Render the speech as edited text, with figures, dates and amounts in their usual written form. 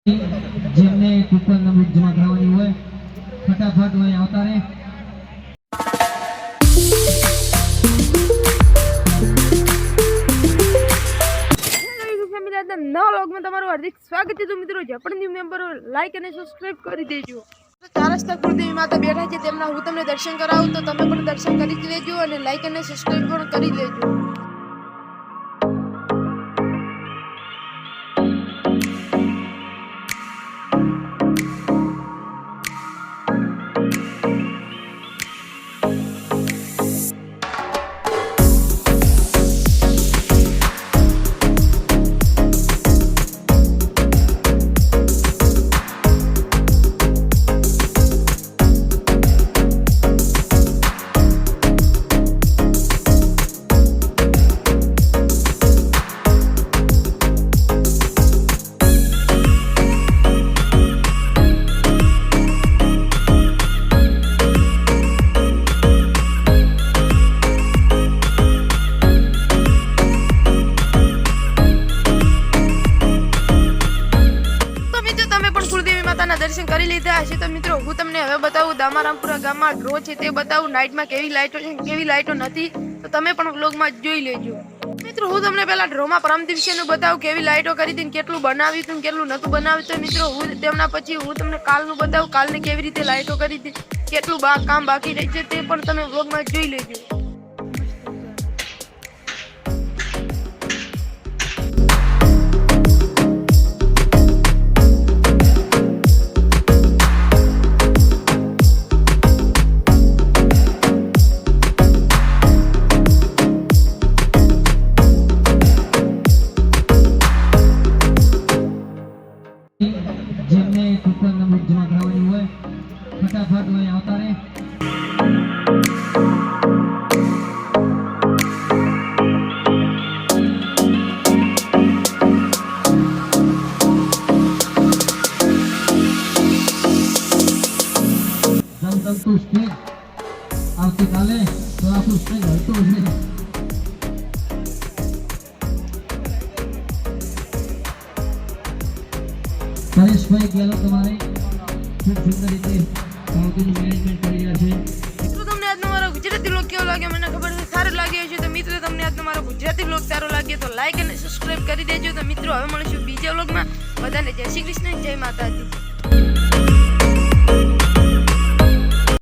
જેમને coupon number જમા કરાવવાની હોય ફટાફટ અહીં આવતા રહે। નવા વ્લોગમાં તમારું હાર્દિક સ્વાગત છે। તો મિત્રો જપણ ન્યુ મેમ્બરો લાઈક અને સબસ્ક્રાઇબ કરી દેજો। ચાર રસ્તા કુળદેવી માતા બેઠા છે, તેમના હું તમને દર્શન કરાવું, તો તમે પણ દર્શન કરી લેજો અને લાઈક અને સબસ્ક્રાઇબ પણ કરી લેજો। દર્શન કરી લીધા હશે તો મિત્રો હું તમને હવે બતાવું દામારામપુરા ગામમાં ડ્રો છે તે બતાવું, નાઇટમાં કેવી લાઈટો છે કેવી લાઈટો નથી, તો તમે પણ વ્લોગમાં જોઈ લેજો। મિત્રો હું તમને પહેલા ડ્રોમાં પરમ દિવસેનું બતાવું કેવી લાઈટો કરી હતી, કેટલું બનાવ્યું હતું કેટલું નતું બનાવ્યું। તો મિત્રો હું તેમના પછી હું તમને કાલનું બતાવું, કાલને કેવી રીતે લાઈટો કરી હતી, કેટલું કામ બાકી રહી છે તે પણ તમે વ્લોગમાં જોઈ લેજો। જેમને કૂપન નંબર જમા કરાવવાની હોય ફટાફટ અહીં આવતા રહે। જમતું સ્ટેજ આવતીકાલે તો આપણું સ્ટેજ હલતું છે। પરેશભાઈ ગેલો તમારે ખૂબ સુંદર રીતે પાર્ટીનું મેનેજમેન્ટ કરી રહ્યા છે। મિત્રો તમને આજનો મારો ગુજરાતી બ્લોગ કેવો લાગ્યો મને ખબર છે સારો લાગ્યો હશે, તો મિત્રો તમને આજનો મારો ગુજરાતી બ્લોગ સારો લાગ્યો તો લાઈક અને સબસ્ક્રાઇબ કરી દેજો। તો મિત્રો હવે મળીશું બીજા બ્લોગમાં, બધાને જય શ્રી કૃષ્ણ, જય માતાજી।